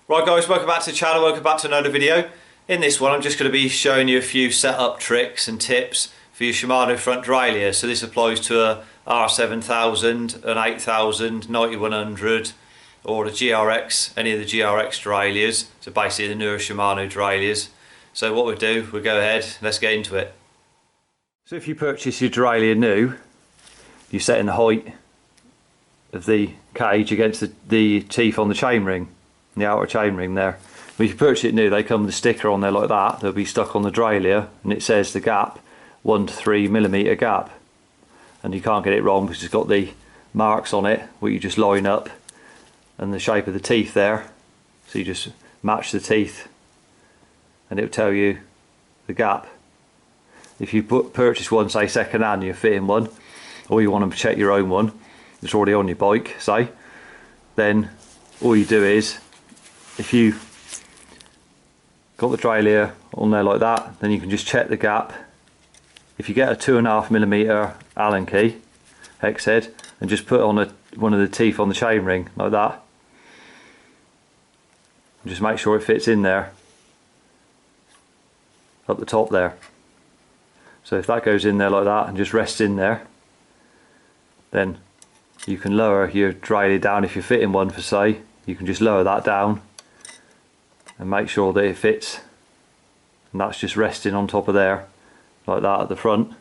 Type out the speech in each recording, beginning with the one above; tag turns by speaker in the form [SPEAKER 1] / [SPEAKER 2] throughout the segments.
[SPEAKER 1] Right guys, welcome back to the channel, welcome back to another video. In this one I'm just going to be showing you a few setup tricks and tips for your Shimano front derailleur. So this applies to a R7000, an 8000, 9100 or the GRX, any of the GRX derailleurs. So basically the newer Shimano derailleurs. So what we'll do, we'll go ahead, let's get into it. So if you purchase your derailleur new, you're setting the height of the cage against the teeth on the chainring. The outer chainring there. But if you purchase it new, they come with a sticker on there like that. They'll be stuck on the derailleur, and it says the gap 1 to 3 millimeter gap, and you can't get it wrong because it's got the marks on it where you just line up and the shape of the teeth there. So you just match the teeth, and it'll tell you the gap. If you purchase one, say second hand, you're fitting one, or you want to check your own one that's already on your bike, say, then all you do is, if you got the derailleur on there like that, then you can just check the gap. If you get a 2.5 millimeter Allen key, hex head, and just put on one of the teeth on the chainring like that, and just make sure it fits in there, up the top there. So if that goes in there like that and just rests in there, then you can lower your derailleur down. If you're fitting one for say, you can just lower that down and make sure that it fits, and that's just resting on top of there like that at the front. And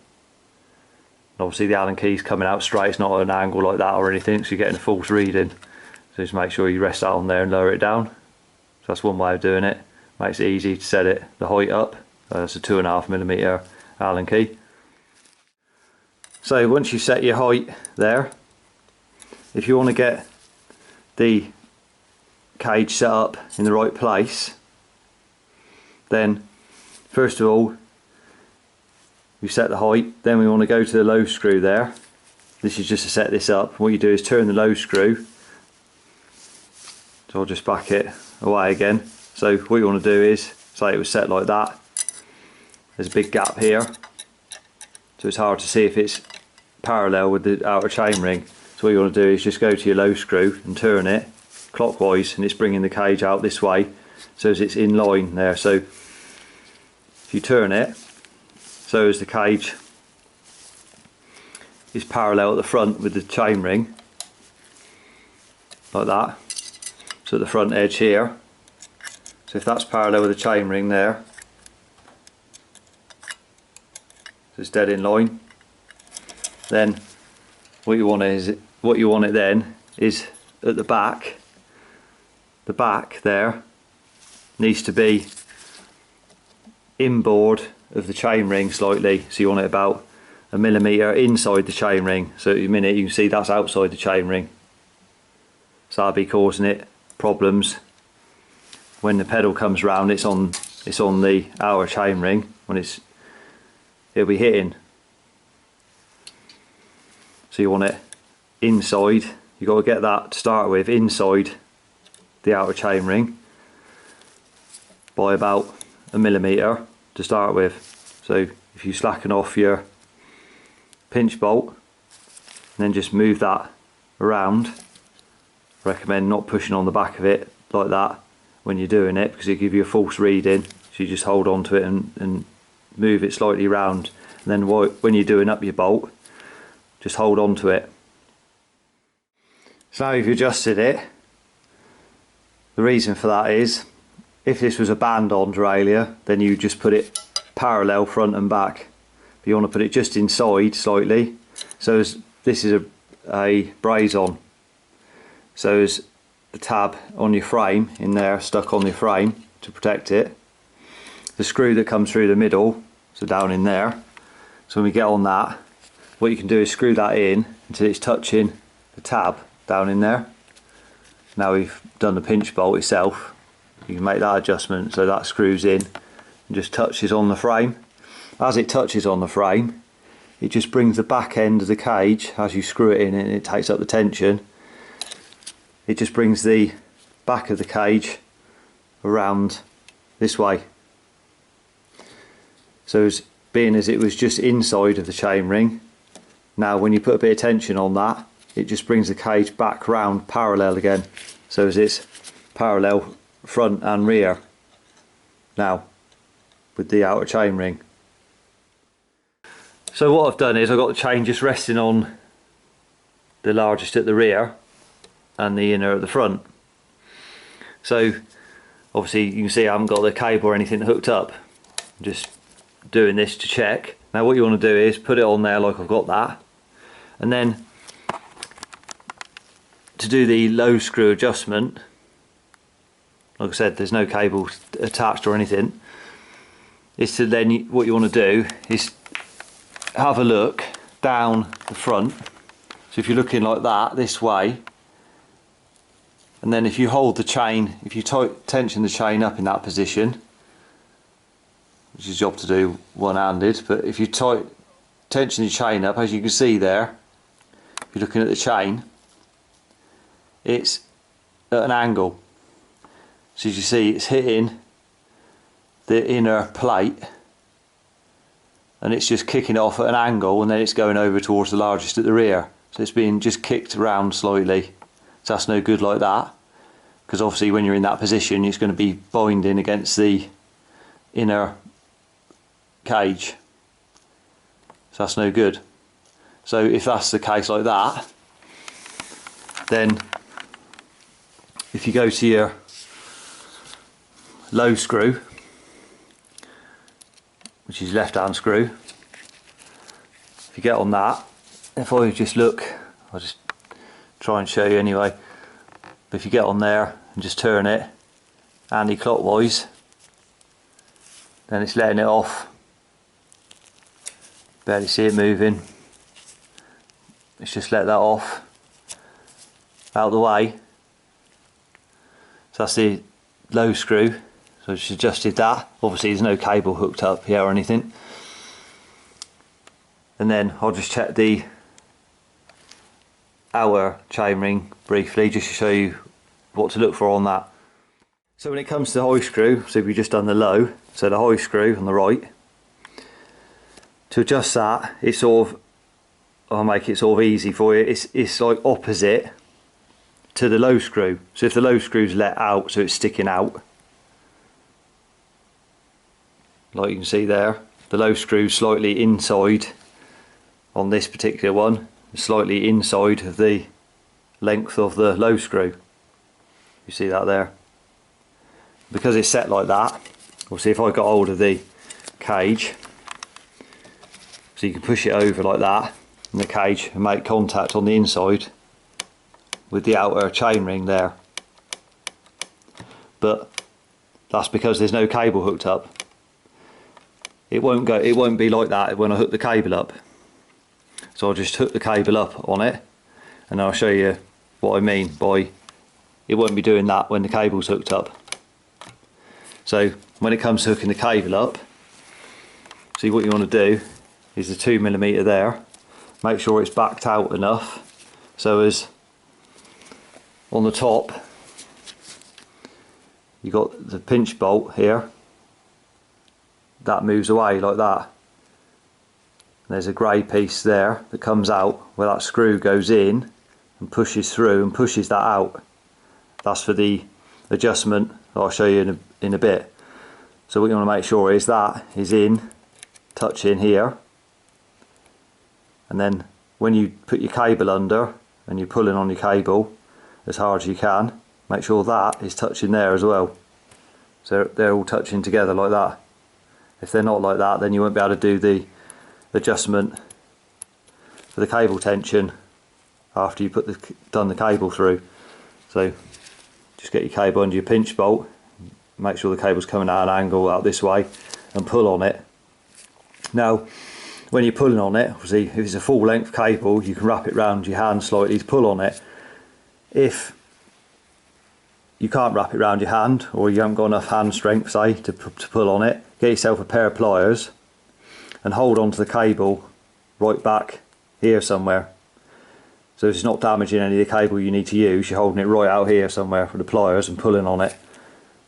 [SPEAKER 1] obviously the Allen key's coming out straight, it's not at an angle like that or anything, so you're getting a false reading. So just make sure you rest that on there and lower it down. So that's one way of doing it. Makes it easy to set it the height up. That's a 2.5 millimeter Allen key. So once you set your height there, if you want to get the cage set up in the right place, then first of all we set the height, then we want to go to the low screw there. This is just to set this up. What you do is turn the low screw, so I'll just back it away again. So what you want to do is, say it was set like that, there's a big gap here, so it's hard to see if it's parallel with the outer chainring. So what you want to do is just go to your low screw and turn it clockwise, and it's bringing the cage out this way so as it's in line there. So if you turn it so as the cage is parallel at the front with the chainring like that, so at the front edge here, so if that's parallel with the chainring there, so it's dead in line, then what you want it then is at the back there needs to be inboard of the chainring slightly, so you want it about a millimeter inside the chainring. So in a minute you can see that's outside the chainring, so that'll be causing it problems when the pedal comes round. It's on the outer chainring when it'll be hitting. So you want it inside. You got to get that to start with inside the outer chainring by about a millimeter to start with. So if you slacken off your pinch bolt and then just move that around, I recommend not pushing on the back of it like that when you're doing it, because it'll give you a false reading. So you just hold on to it and move it slightly round, and then when you're doing up your bolt, just hold on to it. So now you've adjusted it. The reason for that is, if this was a band-on derailleur, then you just put it parallel front and back. But you want to put it just inside slightly. So as this is a braze-on, so as the tab on your frame in there, stuck on your frame to protect it, the screw that comes through the middle, so down in there, so when we get on that, what you can do is screw that in until it's touching the tab down in there. Now we've done the pinch bolt itself, you can make that adjustment so that screws in and just touches on the frame. As it touches on the frame, it just brings the back end of the cage, as you screw it in and it takes up the tension, it just brings the back of the cage around this way. So as being as it was just inside of the chainring, now when you put a bit of tension on that, it just brings the cage back round parallel again. So as it's parallel front and rear now with the outer chain ring. So what I've done is I've got the chain just resting on the largest at the rear and the inner at the front. So obviously you can see I haven't got the cable or anything hooked up. I'm just doing this to check. Now what you want to do is put it on there like I've got that, and then to do the low screw adjustment, like I said, there's no cable attached or anything, is to then, what you want to do is have a look down the front. So if you're looking like that, this way, and then if you hold the chain, if you tension the chain up in that position, which is a job to do one-handed, but if you tension the chain up, as you can see there, if you're looking at the chain, it's at an angle. So as you see, it's hitting the inner plate and it's just kicking it off at an angle, and then it's going over towards the largest at the rear. So it's being just kicked around slightly. So that's no good like that, because obviously when you're in that position it's going to be binding against the inner cage. So that's no good. So if that's the case like that, then if you go to your low screw, which is left hand screw, if you get on that, if I just look, I'll just try and show you anyway, but if you get on there and just turn it anti-clockwise, then it's letting it off. Barely see it moving. Let's just let that off, out of the way. So that's the low screw. So I just adjusted that. Obviously there's no cable hooked up here or anything. And then I'll just check the outer chain ring briefly, just to show you what to look for on that. So when it comes to the hoist screw, so we've just done the low, so the hoist screw on the right, to adjust that, it's sort of, I'll make it sort of easy for you, it's like opposite to the low screw. So if the low screw's let out, so it's sticking out, like you can see there, the low screw's slightly inside on this particular one, slightly inside of the length of the low screw. You see that there? Because it's set like that, obviously if I got hold of the cage, so you can push it over like that in the cage and make contact on the inside with the outer chain ring there. But that's because there's no cable hooked up. It won't be like that when I hook the cable up. So I'll just hook the cable up on it, and I'll show you what I mean by it won't be doing that when the cable's hooked up. So when it comes to hooking the cable up, see what you want to do is the 2mm there, make sure it's backed out enough so as on the top you got the pinch bolt here, that moves away like that. And there's a grey piece there that comes out where that screw goes in and pushes through and pushes that out. That's for the adjustment I'll show you in a bit. So what you want to make sure is that is in, touching here, and then when you put your cable under and you're pulling on your cable as hard as you can, make sure that is touching there as well. So they're all touching together like that. If they're not like that, then you won't be able to do the adjustment for the cable tension after you done the cable through. So just get your cable under your pinch bolt, make sure the cable's coming at an angle out this way, and pull on it. Now when you're pulling on it, obviously if it's a full length cable you can wrap it round your hand slightly to pull on it. If you can't wrap it round your hand, or you haven't got enough hand strength say to pull on it, get yourself a pair of pliers and hold on to the cable right back here somewhere. So it's not damaging any of the cable you need to use, you're holding it right out here somewhere with the pliers and pulling on it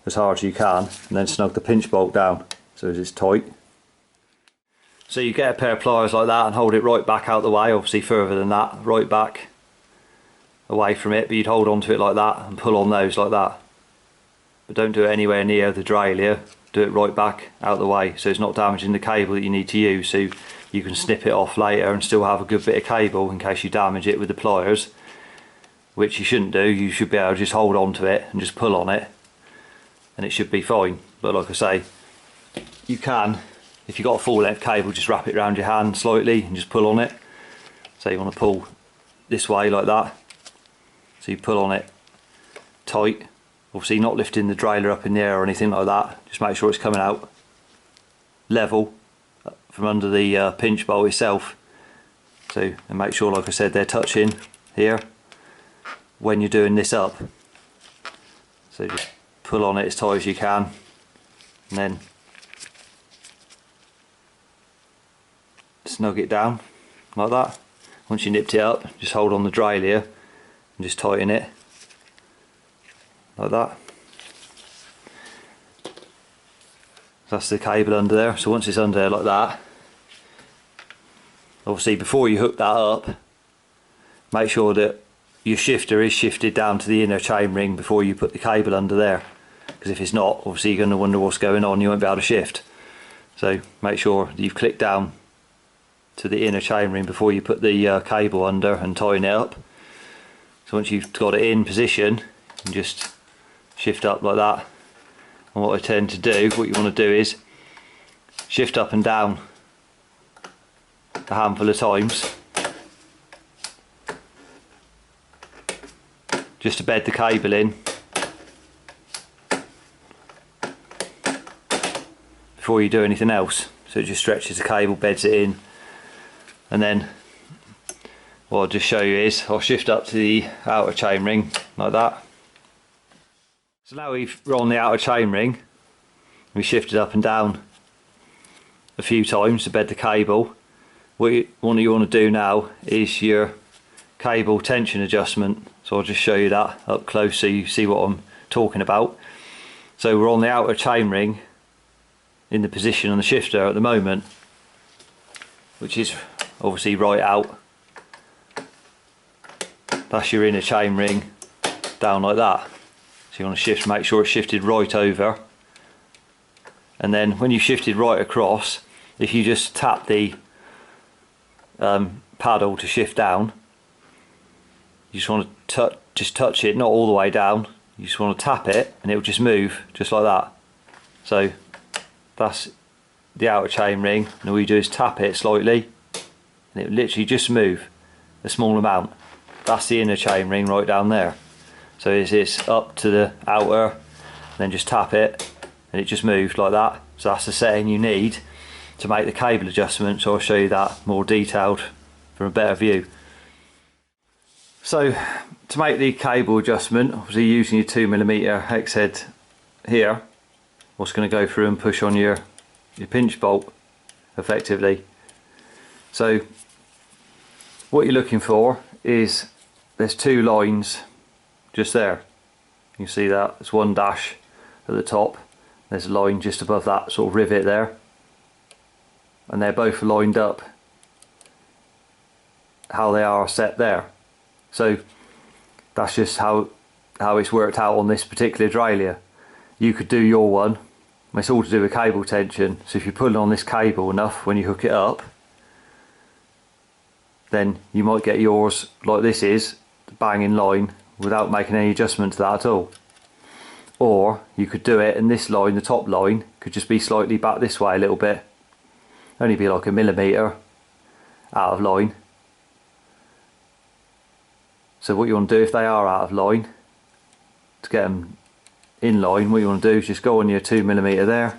[SPEAKER 1] as hard as you can, and then snug the pinch bolt down so as it's tight. So you get a pair of pliers like that and hold it right back out the way, obviously further than that, right back away from it, but you'd hold on to it like that and pull on those like that. but don't do it anywhere near the derailleur. Do it right back out the way so it's not damaging the cable that you need to use, so you can snip it off later and still have a good bit of cable in case you damage it with the pliers, which you shouldn't do. You should be able to just hold on to it and just pull on it and it should be fine. But like I say, you can, if you've got a full length cable, just wrap it around your hand slightly and just pull on it. So you want to pull this way like that, so you pull on it tight, obviously not lifting the derailleur up in the air or anything like that, just make sure it's coming out level from under the pinch bolt itself. So, and make sure, like I said, they're touching here when you're doing this up. So just pull on it as tight as you can, and then snug it down like that. Once you nipped it up, just hold on the derailleur and just tighten it like that. That's the cable under there. So once it's under there like that, obviously before you hook that up, make sure that your shifter is shifted down to the inner chainring before you put the cable under there, because if it's not, obviously you're going to wonder what's going on, you won't be able to shift. So make sure that you've clicked down to the inner chainring before you put the cable under and tighten it up. So once you've got it in position, you just shift up like that. And what I tend to do, what you want to do is shift up and down a handful of times just to bed the cable in before you do anything else. So it just stretches the cable, beds it in, and then what I'll just show you is I'll shift up to the outer chainring like that. So now we're on the outer chainring, we shifted up and down a few times to bed the cable. What you want to do now is your cable tension adjustment. So I'll just show you that up close so you see what I'm talking about. So we're on the outer chainring in the position on the shifter at the moment, which is obviously right out. That's your inner chainring down like that. So you want to shift, make sure it's shifted right over, and then when you shifted right across, if you just tap the paddle to shift down, you just want to touch it, not all the way down, you just want to tap it and it will just move just like that. So that's the outer chain ring, and all you do is tap it slightly and it will literally just move a small amount. That's the inner chain ring right down there. So it's up to the outer, then just tap it and it just moves like that. So that's the setting you need to make the cable adjustment. So I'll show you that more detailed from a better view. So to make the cable adjustment, obviously using your 2mm hex head here, what's going to go through and push on your pinch bolt effectively. So what you're looking for is there's two lines just there. You can see that there's one dash at the top, there's a line just above that sort of rivet there, and they're both lined up how they are set there. So that's just how it's worked out on this particular derailleur. You could do your one, it's all to do with cable tension. So if you're pulling on this cable enough when you hook it up, then you might get yours like this is, bang in line, without making any adjustment to that at all. Or you could do it and this line, the top line, could just be slightly back this way a little bit, only be like a millimetre out of line. So what you want to do, if they are out of line, to get them in line, what you want to do is just go on your 2mm there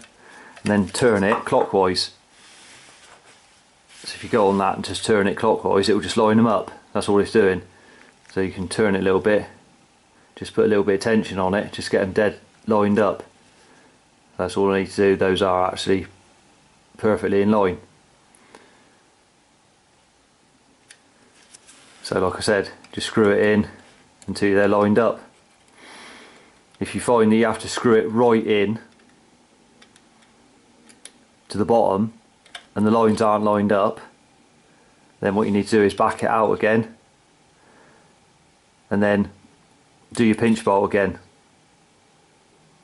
[SPEAKER 1] and then turn it clockwise. So if you go on that and just turn it clockwise, it will just line them up. That's all it's doing. So you can turn it a little bit, just put a little bit of tension on it, just get them dead lined up. That's all I need to do. Those are actually perfectly in line. So like I said, just screw it in until they're lined up. If you find that you have to screw it right in to the bottom and the lines aren't lined up, then what you need to do is back it out again and then do your pinch bolt again.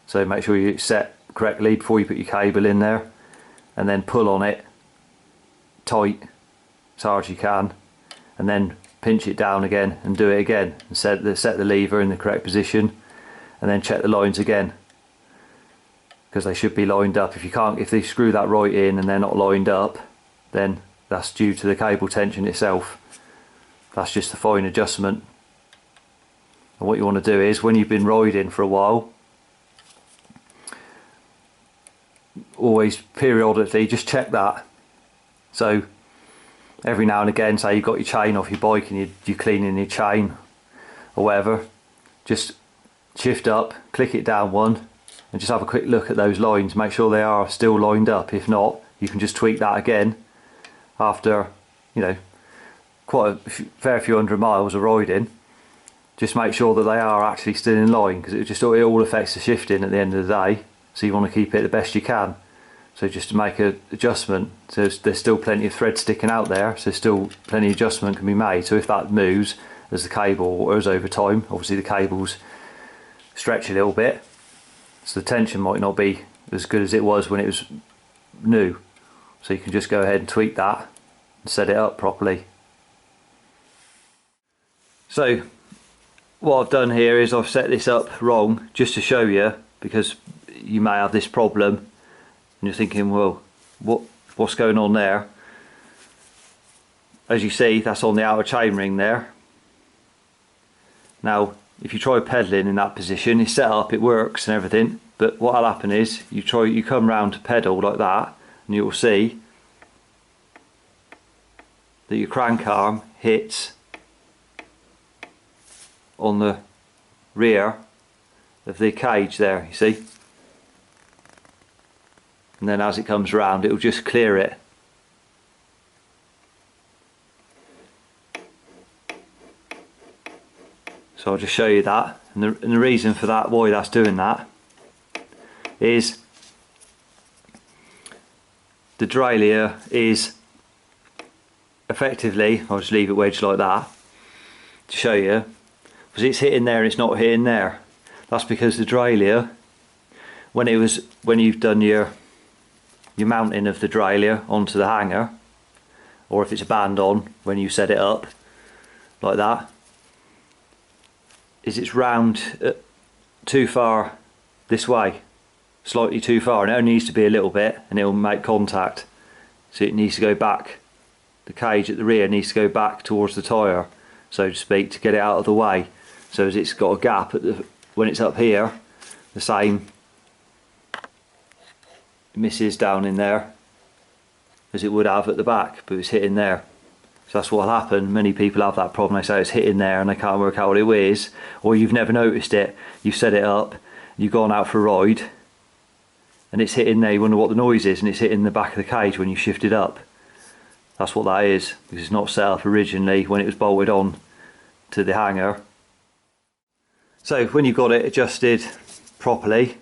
[SPEAKER 1] So make sure you set correctly before you put your cable in there, and then pull on it tight as hard as you can, and then pinch it down again and do it again, and set the lever in the correct position, and then check the lines again, because they should be lined up. If they screw that right in and they're not lined up, then that's due to the cable tension itself. That's just a fine adjustment. And what you want to do is, when you've been riding for a while, always periodically just check that. So every now and again, say you've got your chain off your bike and you're cleaning your chain or whatever, just shift up, click it down one, and just have a quick look at those lines, make sure they are still lined up. If not, you can just tweak that again after, you know, quite a fair few hundred miles of riding. Just make sure that they are actually still in line, because it all affects the shifting at the end of the day, so you want to keep it the best you can. So just to make an adjustment, so there's still plenty of thread sticking out there, so still plenty of adjustment can be made. So if that moves as the cable wears over time, obviously the cables stretch a little bit, so the tension might not be as good as it was when it was new. So you can just go ahead and tweak that and set it up properly. So what I've done here is I've set this up wrong just to show you, because you may have this problem and you're thinking, well, what's going on there? As you see, that's on the outer chainring there. Now if you try pedalling in that position, it's set up, it works and everything, but what'll happen is you come round to pedal like that, and you'll see that your crank arm hits on the rear of the cage there, you see, and then as it comes round it will just clear it. So I'll just show you that, and the reason for that, why that's doing that, is the derailleur is effectively, I'll just leave it wedged like that to show you, because it's hitting there and it's not hitting there. That's because the derailleur, when you've done your mounting of the derailleur onto the hanger, or if it's a band on when you set it up like that, is it's round too far this way, slightly too far, and it only needs to be a little bit and it will make contact. So it needs to go back, the cage at the rear needs to go back towards the tyre, so to speak, to get it out of the way. So as it's got a gap when it's up here, the same misses down in there as it would have at the back, but it's hitting there. So that's what'll happen. Many people have that problem. They say it's hitting there and they can't work out what it is, or you've never noticed it. You've set it up, you've gone out for a ride, and it's hitting there. You wonder what the noise is, and it's hitting the back of the cage when you shift it up. That's what that is, because it's not set up originally when it was bolted on to the hanger. So when you've got it adjusted properly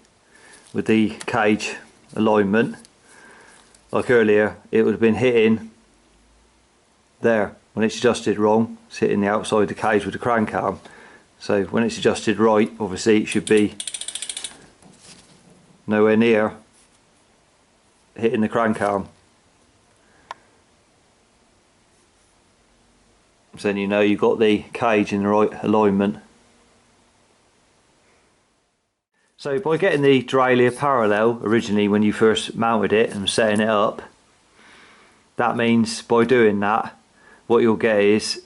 [SPEAKER 1] with the cage alignment, like earlier, it would have been hitting there. When it's adjusted wrong, it's hitting the outside of the cage with the crank arm. So when it's adjusted right, obviously it should be nowhere near hitting the crank arm. So then you know you've got the cage in the right alignment. So by getting the derailleur parallel originally when you first mounted it and setting it up, that means by doing that, what you'll get is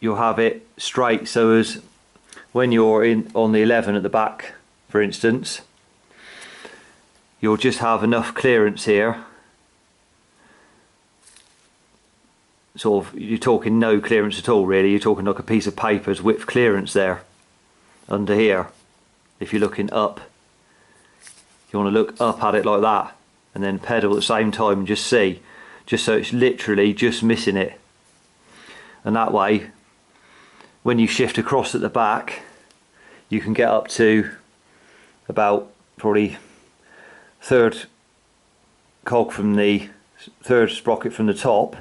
[SPEAKER 1] you'll have it straight, so as when you're on the 11 at the back, for instance, you'll just have enough clearance here. Sort of, you're talking no clearance at all really, you're talking like a piece of paper's width clearance there under here. If you're looking up, you want to look up at it like that, and then pedal at the same time and just see, just so it's literally just missing it. And that way, when you shift across at the back, you can get up to about probably third cog from the third sprocket from the top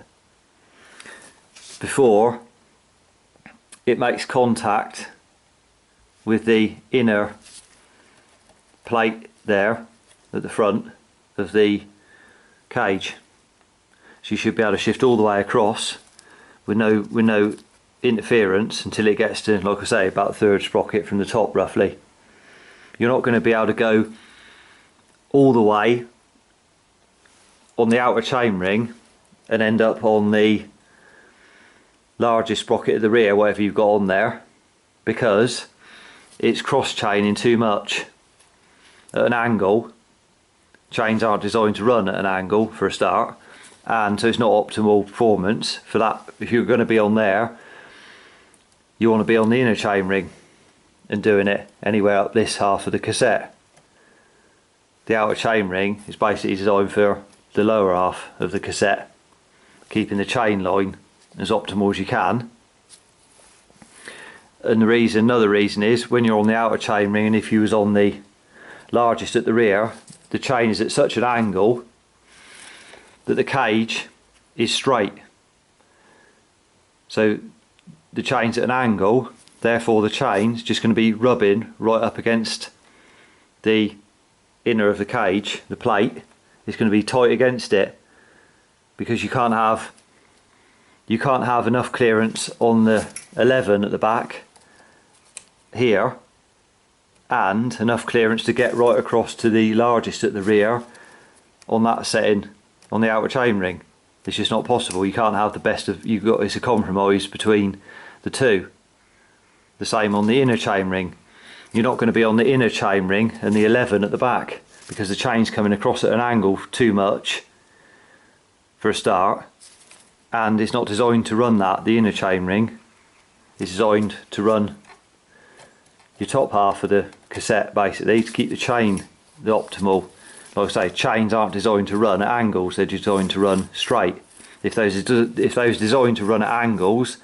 [SPEAKER 1] before it makes contact with the inner plate there at the front of the cage. So you should be able to shift all the way across with no interference until it gets to, like I say, about a third sprocket from the top roughly. You're not going to be able to go all the way on the outer chainring and end up on the largest sprocket at the rear, whatever you've got on there, because it's cross chaining too much at an angle. Chains aren't designed to run at an angle for a start, and so it's not optimal performance for that. If you're going to be on there, you want to be on the inner chainring and doing it anywhere up this half of the cassette. The outer chainring is basically designed for the lower half of the cassette, keeping the chain line as optimal as you can. And another reason is when you're on the outer chainring, and if you was on the largest at the rear, the chain is at such an angle that the cage is straight. So the chain's at an angle, therefore the chain's just going to be rubbing right up against the inner of the cage. The plate is going to be tight against it, because you can't have enough clearance on the 11 at the back here and enough clearance to get right across to the largest at the rear on that setting on the outer chainring. It's just not possible. You can't have the best of, it's a compromise between the two. The same on the inner chainring. You're not going to be on the inner chainring and the 11 at the back, because the chain's coming across at an angle too much for a start, and it's not designed to run that. The inner chainring is designed to run your top half of the cassette, basically, to keep the chain the optimal. Like I say, chains aren't designed to run at angles, they're designed to run straight. If those are designed to run at angles,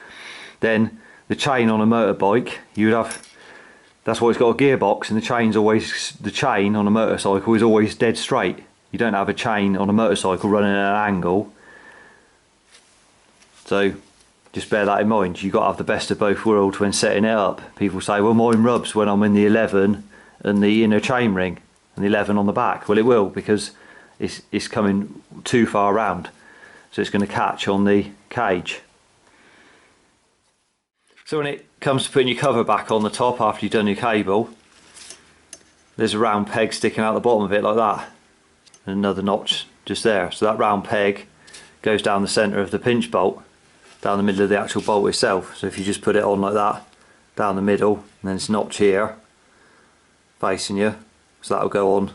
[SPEAKER 1] then the chain on a motorbike, you'd have, that's why it's got a gearbox, and the chain on a motorcycle is always dead straight. You don't have a chain on a motorcycle running at an angle. So just bear that in mind. You've got to have the best of both worlds when setting it up. People say, well, mine rubs when I'm in the 11 and the inner chainring and the 11 on the back. Well, it will, because it's coming too far round, so it's going to catch on the cage. So when it comes to putting your cover back on the top after you've done your cable, there's a round peg sticking out the bottom of it like that, and another notch just there. So that round peg goes down the centre of the pinch bolt, down the middle of the actual bolt itself. So if you just put it on like that, down the middle, and then this notch here facing you, so that'll go on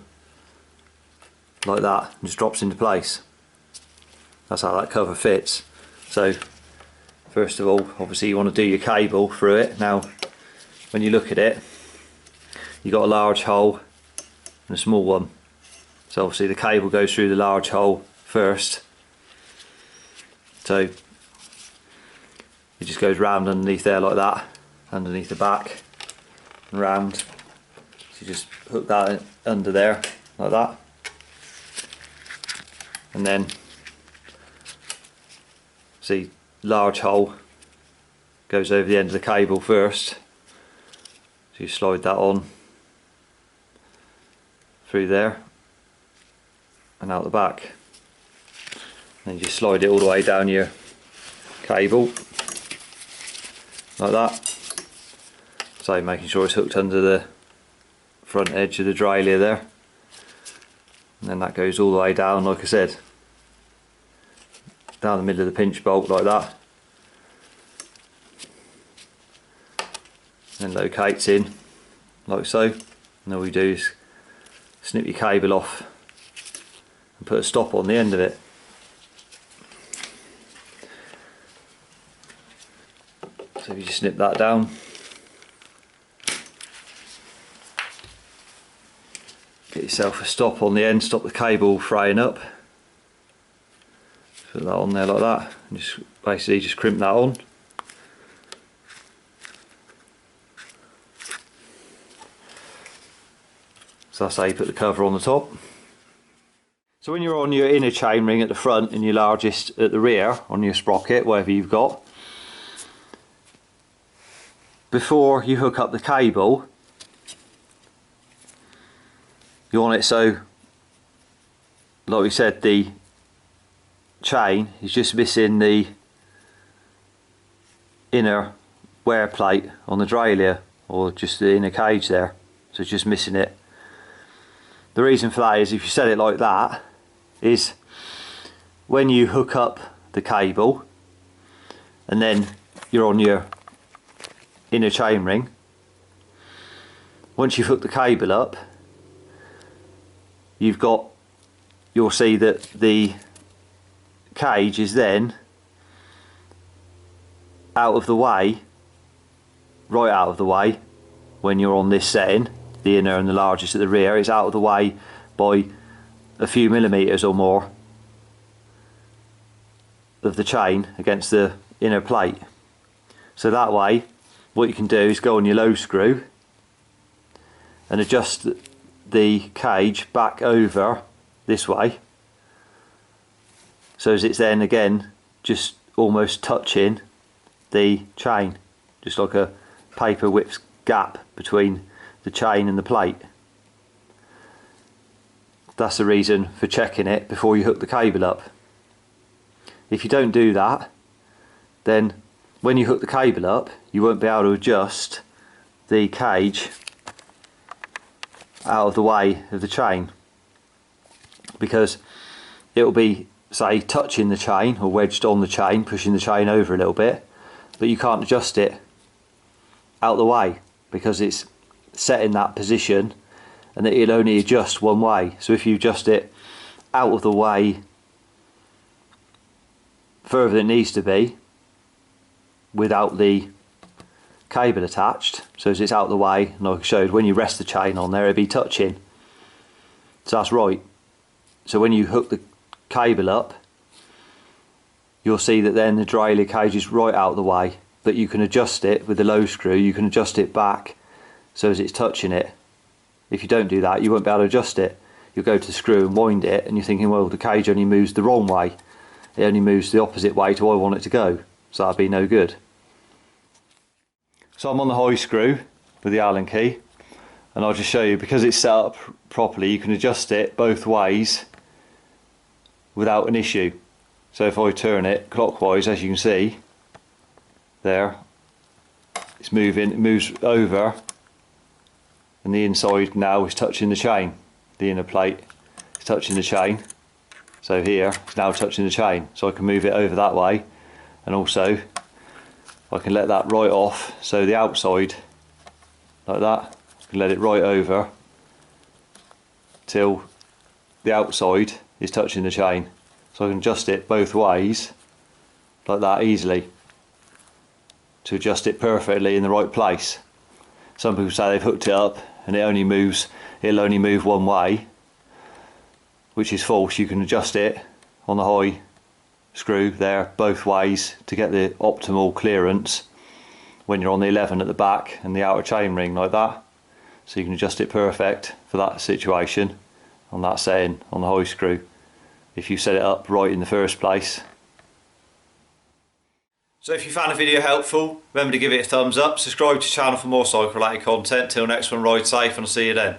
[SPEAKER 1] like that and just drops into place. That's how that cover fits. So first of all, obviously you want to do your cable through it. Now when you look at it, you've got a large hole and a small one. So obviously the cable goes through the large hole first. So it just goes round underneath there like that, underneath the back and round. So you just hook that under there like that, and then see, large hole goes over the end of the cable first. So you slide that on through there and out the back. Then you just slide it all the way down your cable like that. So making sure it's hooked under the front edge of the derailleur there. And then that goes all the way down, like I said, down the middle of the pinch bolt like that. Then locates in like so. And all we do is snip your cable off and put a stop on the end of it. So if you just snip that down, get yourself a stop on the end, stop the cable fraying up. Put that on there like that, and just basically just crimp that on. So that's how you put the cover on the top. So when you're on your inner chainring at the front and your largest at the rear on your sprocket, whatever you've got, before you hook up the cable, you want it so, like we said, the chain is just missing the inner wear plate on the derailleur, or just the inner cage there, so it's just missing it. The reason for that is, if you set it like that, is when you hook up the cable and then you're on your inner chainring, once you've hooked the cable up, you'll see that the cage is then out of the way, right out of the way. When you're on this setting, the inner and the largest at the rear, is out of the way by a few millimeters or more of the chain against the inner plate. So that way, what you can do is go on your low screw and adjust the cage back over this way, so as it's then again just almost touching the chain, just like a paper whip's gap between the chain and the plate. That's the reason for checking it before you hook the cable up. If you don't do that, then when you hook the cable up, you won't be able to adjust the cage out of the way of the chain, because it will be, say, touching the chain or wedged on the chain, pushing the chain over a little bit, but you can't adjust it out of the way because it's set in that position and that it'll only adjust one way. So if you adjust it out of the way further than it needs to be without the cable attached, so as it's out of the way, and like I showed, when you rest the chain on there, it'll be touching, so that's right. So when you hook the cable up, you'll see that then the derailleur cage is right out of the way, but you can adjust it with the low screw, you can adjust it back so as it's touching it. If you don't do that, you won't be able to adjust it. You'll go to the screw and wind it, and you're thinking, well, the cage only moves the wrong way, it only moves the opposite way to where I want it to go, so that'd be no good. So I'm on the Hoist screw with the Allen key, and I'll just show you, because it's set up properly, you can adjust it both ways without an issue. So if I turn it clockwise, as you can see there, it's moving, it moves over, and the inside now is touching the chain. The inner plate is touching the chain, so here it's now touching the chain, so I can move it over that way, and also I can let that right off, so the outside, like that, I can let it right over till the outside is touching the chain. So I can adjust it both ways like that easily to adjust it perfectly in the right place. Some people say they've hooked it up and it'll only move one way, which is false. You can adjust it on the high screw there both ways to get the optimal clearance when you're on the 11 at the back and the outer chain ring, like that. So you can adjust it perfect for that situation on that setting on the high screw, if you set it up right in the first place. So if you found the video helpful, remember to give it a thumbs up, subscribe to the channel for more cycle related content. Till next one, ride safe and I'll see you then.